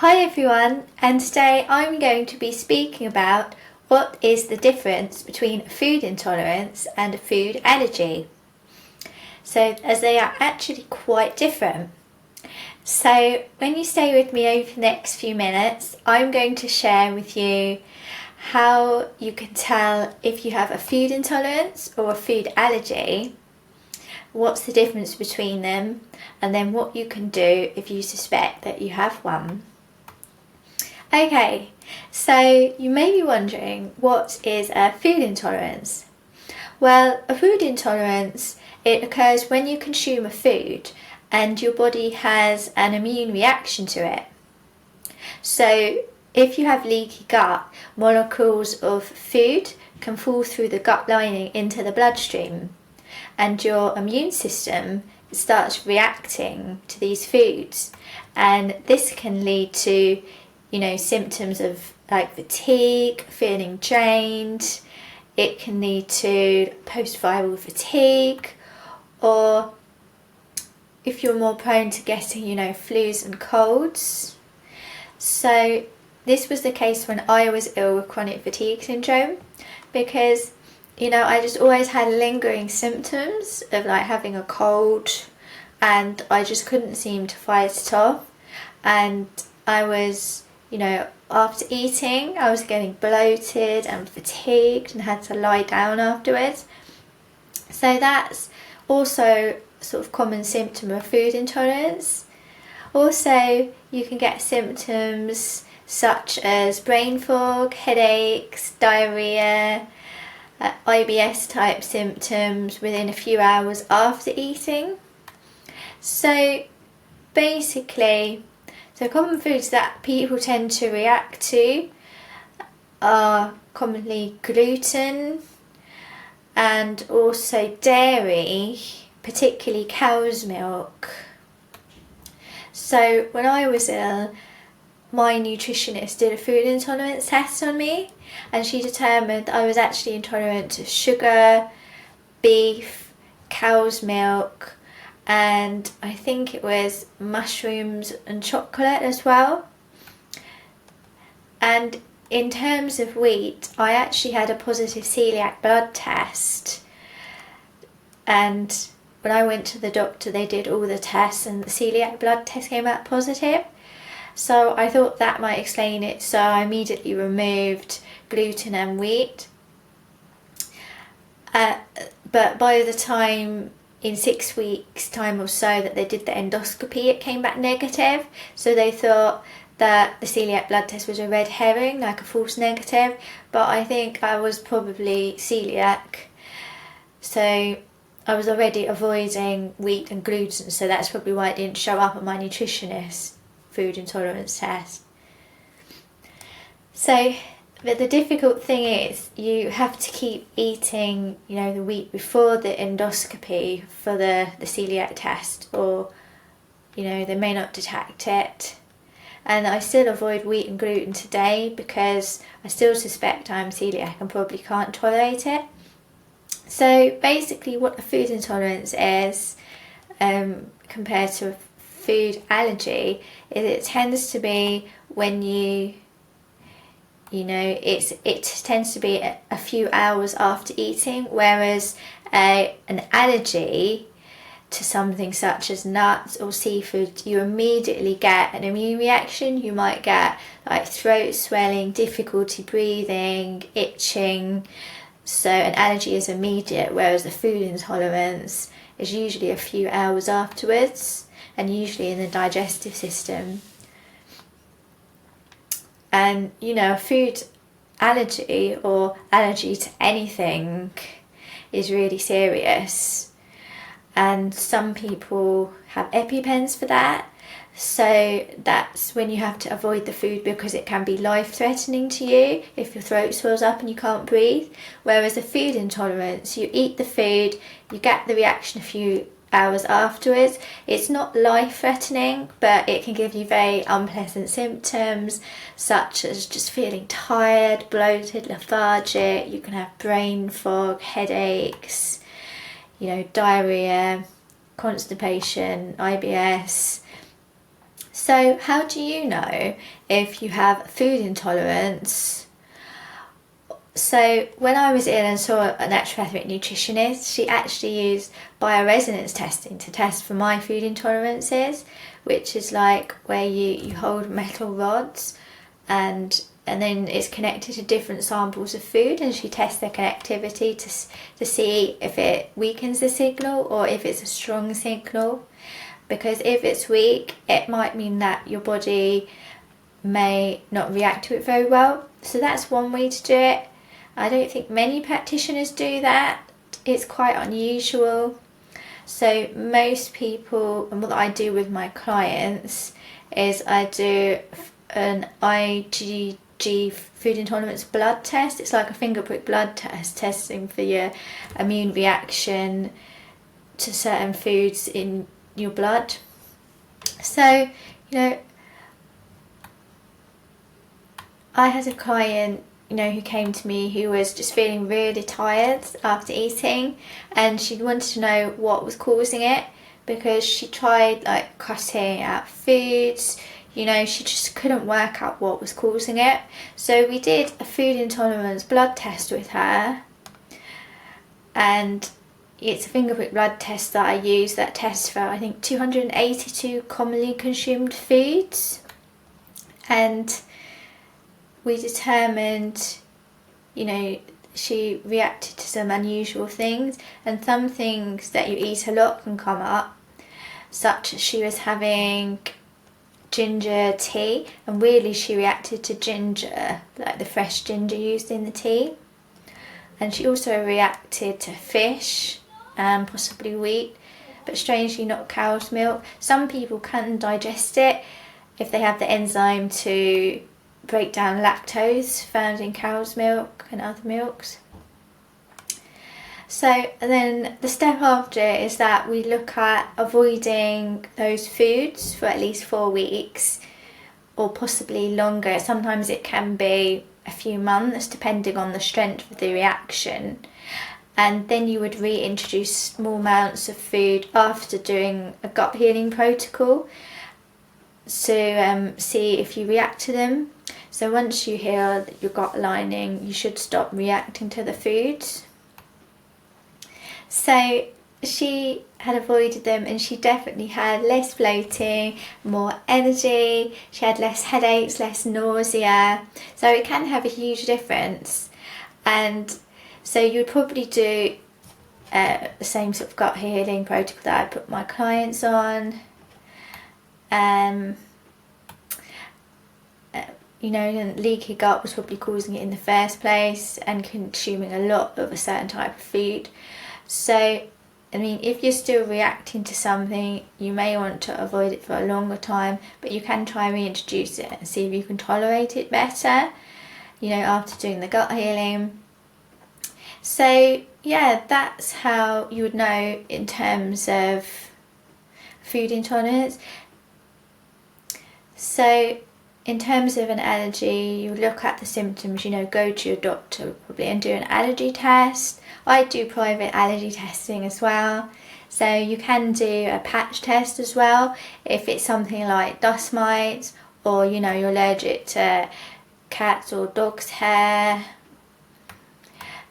Hi everyone, and today I'm going to be speaking about what is the difference between a food intolerance and a food allergy. So, as they are actually quite different. So, when you stay with me over the next few minutes, I'm going to share with you how you can tell if you have a food intolerance or a food allergy, what's the difference between them, and then what you can do if you suspect that you have one. Okay, so you may be wondering, what is a food intolerance? Well, a food intolerance, it occurs when you consume a food and your body has an immune reaction to it. So if you have leaky gut, molecules of food can fall through the gut lining into the bloodstream, and your immune system starts reacting to these foods, and this can lead to symptoms of like fatigue, feeling drained. It can lead to post-viral fatigue, or if you're more prone to getting, flus and colds. So this was the case when I was ill with chronic fatigue syndrome, because, I just always had lingering symptoms of like having a cold, and I just couldn't seem to fight it off. And I was, after eating, I was getting bloated and fatigued and had to lie down afterwards. So that's also a sort of common symptom of food intolerance. Also, you can get symptoms such as brain fog, headaches, diarrhea, IBS type symptoms within a few hours after eating. So basically, common foods that people tend to react to are commonly gluten and also dairy, particularly cow's milk. So when I was ill, my nutritionist did a food intolerance test on me, and she determined I was actually intolerant to sugar, beef, cow's milk, and I think it was mushrooms and chocolate as well. And in terms of wheat, I actually had a positive celiac blood test, and when I went to the doctor, they did all the tests and the celiac blood test came out positive. So I thought that might explain it, so I immediately removed gluten and wheat. But by the time, in 6 weeks time or so, that they did the endoscopy, it came back negative. So they thought that the celiac blood test was a red herring, like a false negative, but I think I was probably celiac. So I was already avoiding wheat and gluten, so that's probably why it didn't show up on my nutritionist food intolerance test. So, but the difficult thing is you have to keep eating, the wheat before the endoscopy for the celiac test, or, they may not detect it. And I still avoid wheat and gluten today because I still suspect I'm celiac and probably can't tolerate it. So basically what a food intolerance is, compared to a food allergy, is it tends to be when it tends to be a few hours after eating, whereas an allergy to something such as nuts or seafood, you immediately get an immune reaction. You might get like throat swelling, difficulty breathing, itching. So an allergy is immediate, whereas the food intolerance is usually a few hours afterwards, and usually in the digestive system. And a food allergy or allergy to anything is really serious, and some people have EpiPens for that. So that's when you have to avoid the food because it can be life-threatening to you if your throat swells up and you can't breathe. Whereas a food intolerance, you eat the food, you get the reaction a few hours afterwards. It's not life-threatening, but it can give you very unpleasant symptoms such as just feeling tired, bloated, lethargic. You can have brain fog, headaches, diarrhea, constipation, IBS. So So how do you know if you have food intolerance? So when I was ill and saw a naturopathic nutritionist, she actually used bioresonance testing to test for my food intolerances, which is like where you hold metal rods and then it's connected to different samples of food, and she tests their connectivity to see if it weakens the signal or if it's a strong signal. Because if it's weak, it might mean that your body may not react to it very well. So that's one way to do it. I don't think many practitioners do that. It's quite unusual. So most people, and what I do with my clients is I do an IgG food intolerance blood test. It's like a finger prick blood test, testing for your immune reaction to certain foods in your blood. So, I had a client, who came to me who was just feeling really tired after eating, and she wanted to know what was causing it, because she tried like cutting out foods, she just couldn't work out what was causing it. So we did a food intolerance blood test with her, and it's a finger prick blood test that I use that tests for, I think, 282 commonly consumed foods. And we determined, she reacted to some unusual things, and some things that you eat a lot can come up, such as she was having ginger tea, and weirdly she reacted to ginger, like the fresh ginger used in the tea. And she also reacted to fish and possibly wheat, but strangely not cow's milk. Some people can digest it if they have the enzyme to break down lactose found in cow's milk and other milks. So then the step after is that we look at avoiding those foods for at least 4 weeks, or possibly longer. Sometimes it can be a few months depending on the strength of the reaction. And then you would reintroduce small amounts of food after doing a gut healing protocol to see if you react to them. So once you heal your gut lining, you should stop reacting to the foods. So she had avoided them, and she definitely had less bloating, more energy, she had less headaches, less nausea. So it can have a huge difference. And so you'd probably do the same sort of gut healing protocol that I put my clients on. And leaky gut was probably causing it in the first place, and consuming a lot of a certain type of food. So, if you're still reacting to something, you may want to avoid it for a longer time, but you can try and reintroduce it and see if you can tolerate it better, after doing the gut healing. So, yeah, that's how you would know in terms of food intolerance. So, in terms of an allergy, you look at the symptoms, go to your doctor probably and do an allergy test. I do private allergy testing as well. So you can do a patch test as well if it's something like dust mites, or you're allergic to cats or dogs' hair.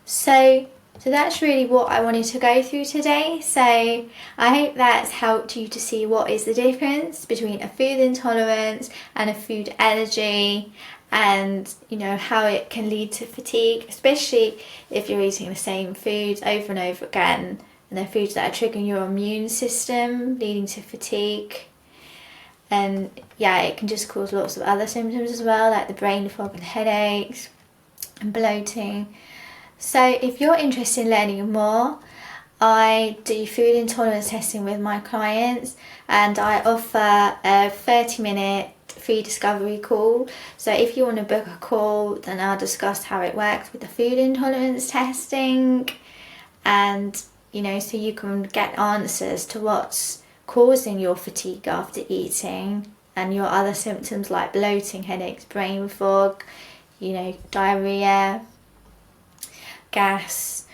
So that's really what I wanted to go through today. So I hope that's helped you to see what is the difference between a food intolerance and a food allergy, and how it can lead to fatigue, especially if you're eating the same foods over and over again, and they're foods that are triggering your immune system, leading to fatigue. And yeah, it can just cause lots of other symptoms as well, like the brain fog and headaches and bloating. So if you're interested in learning more, I do food intolerance testing with my clients, and I offer a 30-minute free discovery call. So if you want to book a call, then I'll discuss how it works with the food intolerance testing, and so you can get answers to what's causing your fatigue after eating, and your other symptoms like bloating, headaches, brain fog, diarrhea, gas.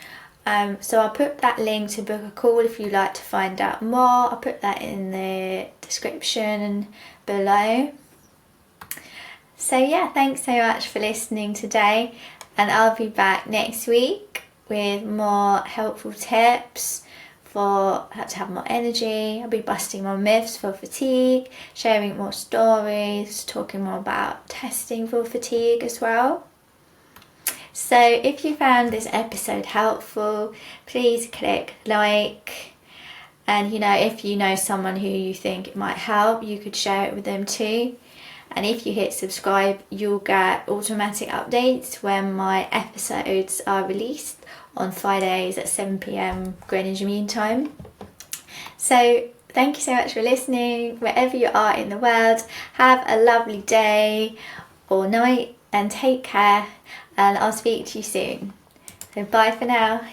So I'll put that link to book a call if you'd like to find out more. I'll put that in the description below. So yeah, thanks so much for listening today, and I'll be back next week with more helpful tips for how to have more energy. I'll be busting more myths for fatigue, sharing more stories, talking more about testing for fatigue as well. So if you found this episode helpful, please click like, and if you know someone who you think it might help, you could share it with them too. And if you hit subscribe, you'll get automatic updates when my episodes are released on Fridays at 7 p.m. Greenwich Mean Time. So thank you so much for listening. Wherever you are in the world, have a lovely day or night and take care, and I'll speak to you soon. So bye for now.